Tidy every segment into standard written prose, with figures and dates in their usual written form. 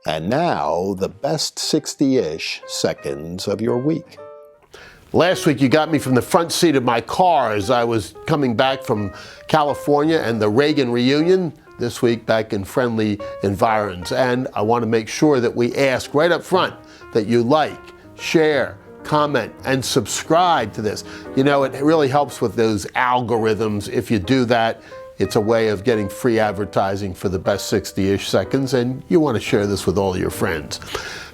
And now, the best 60-ish seconds of your week. Last week, you got me from the front seat of my car as I was coming back from California and the Reagan reunion. This week, back in friendly environs. And I want to make sure that we ask right up front that you like, share, comment, and subscribe to this. You know, it really helps with those algorithms. If you do that, it's a way of getting free advertising for the best 60-ish seconds, and you want to share this with all your friends.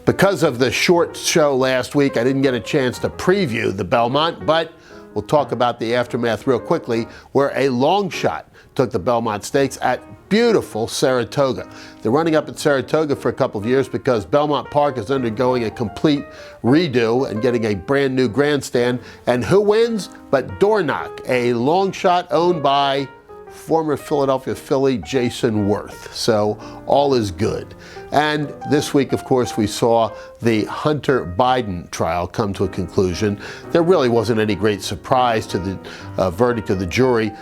Because of the short show last week, I didn't get a chance to preview the Belmont, but we'll talk about the aftermath real quickly, where a long shot took the Belmont Stakes at beautiful Saratoga. They're running up at Saratoga for a couple of years because Belmont Park is undergoing a complete redo and getting a brand new grandstand. And who wins? But Dornoch, a long shot owned by former Philadelphia Philly Jayson Werth. So all is good. And this week, of course, we saw the Hunter Biden trial come to a conclusion. There really wasn't any great surprise to the verdict of the jury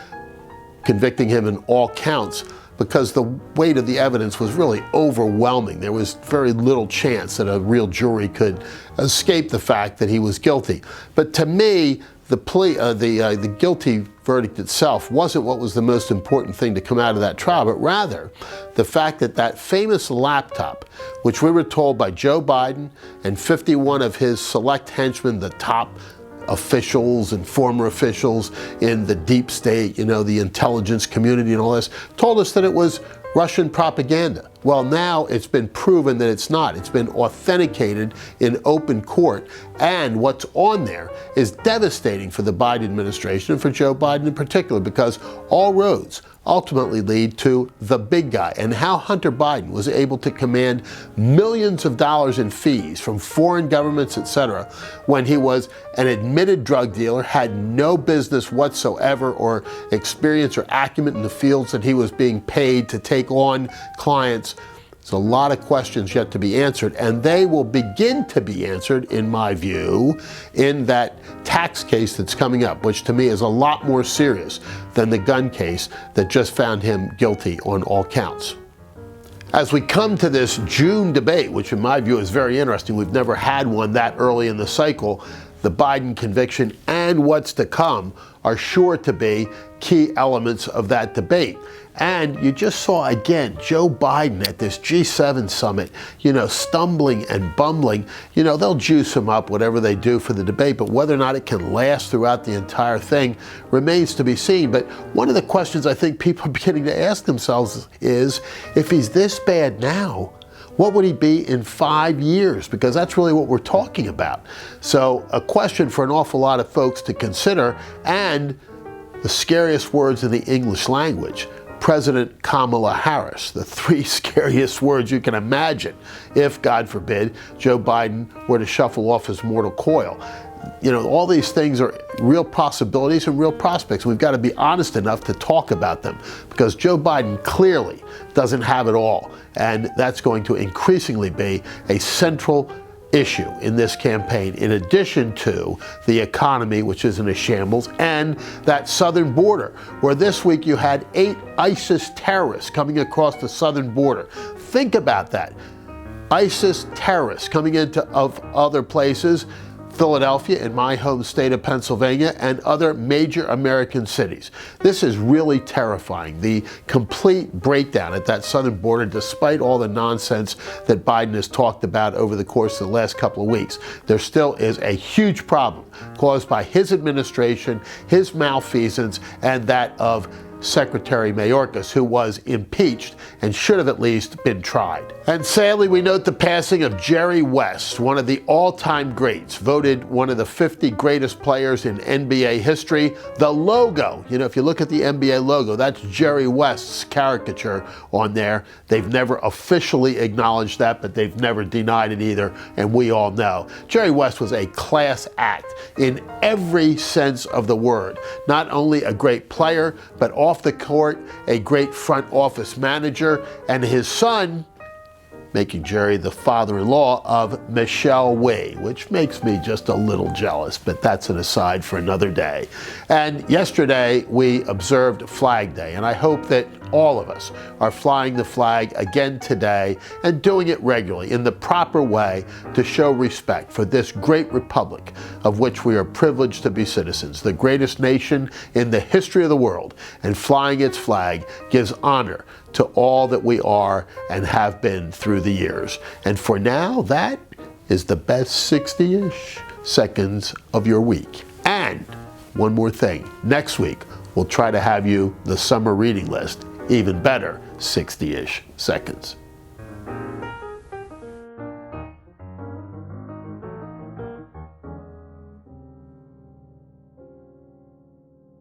convicting him in all counts, because the weight of the evidence was really overwhelming. There was very little chance that a real jury could escape the fact that he was guilty. But to me, the guilty verdict itself wasn't what was the most important thing to come out of that trial, but rather the fact that that famous laptop, which we were told by Joe Biden and 51 of his select henchmen, the top officials and former officials in the deep state, you know, the intelligence community and all this, told us that it was Russian propaganda. Well, now it's been proven that it's not. It's been authenticated in open court. And what's on there is devastating for the Biden administration and for Joe Biden in particular, because all roads ultimately lead to the big guy, and how Hunter Biden was able to command millions of dollars in fees from foreign governments, etc., when he was an admitted drug dealer, had no business whatsoever or experience or acumen in the fields that he was being paid to take on clients. There's a lot of questions yet to be answered, and they will begin to be answered, in my view, in that tax case that's coming up, which to me is a lot more serious than the gun case that just found him guilty on all counts. As we come to this June debate, which in my view is very interesting, we've never had one that early in the cycle, the Biden conviction and what's to come are sure to be key elements of that debate. And you just saw, again, Joe Biden at this G7 summit, you know, stumbling and bumbling. You know, they'll juice him up, whatever they do for the debate, but whether or not it can last throughout the entire thing remains to be seen. But one of the questions I think people are beginning to ask themselves is, if he's this bad now, what would he be in 5 years? Because that's really what we're talking about. So a question for an awful lot of folks to consider, and the scariest words in the English language, President Kamala Harris, the 3 scariest words you can imagine if, God forbid, Joe Biden were to shuffle off his mortal coil. You know, all these things are real possibilities and real prospects. We've got to be honest enough to talk about them, because Joe Biden clearly doesn't have it all, and that's going to increasingly be a central issue in this campaign, in addition to the economy, which is in a shambles, and that southern border, where this week you had 8 ISIS terrorists coming across the southern border. Think about that. ISIS terrorists coming into of other places, Philadelphia, in my home state of Pennsylvania, and other major American cities. This is really terrifying. The complete breakdown at that southern border, despite all the nonsense that Biden has talked about over the course of the last couple of weeks, there still is a huge problem caused by his administration, his malfeasance, and that of Secretary Mayorkas, who was impeached and should have at least been tried. And sadly, we note the passing of Jerry West, one of the all-time greats, voted one of the 50 greatest players in NBA history. The logo, you know, if you look at the NBA logo, that's Jerry West's caricature on there. They've never officially acknowledged that, but they've never denied it either, and we all know. Jerry West was a class act in every sense of the word. Not only a great player, but off the court, a great front office manager, and his son, making Jerry the father-in-law of Michelle Wei, which makes me just a little jealous, but that's an aside for another day. And yesterday we observed Flag Day, and I hope that all of us, are flying the flag again today and doing it regularly in the proper way to show respect for this great republic of which we are privileged to be citizens, the greatest nation in the history of the world, and flying its flag gives honor to all that we are and have been through the years. And for now, that is the best 60-ish seconds of your week. And one more thing, next week we'll try to have you the summer reading list, even better 60-ish seconds.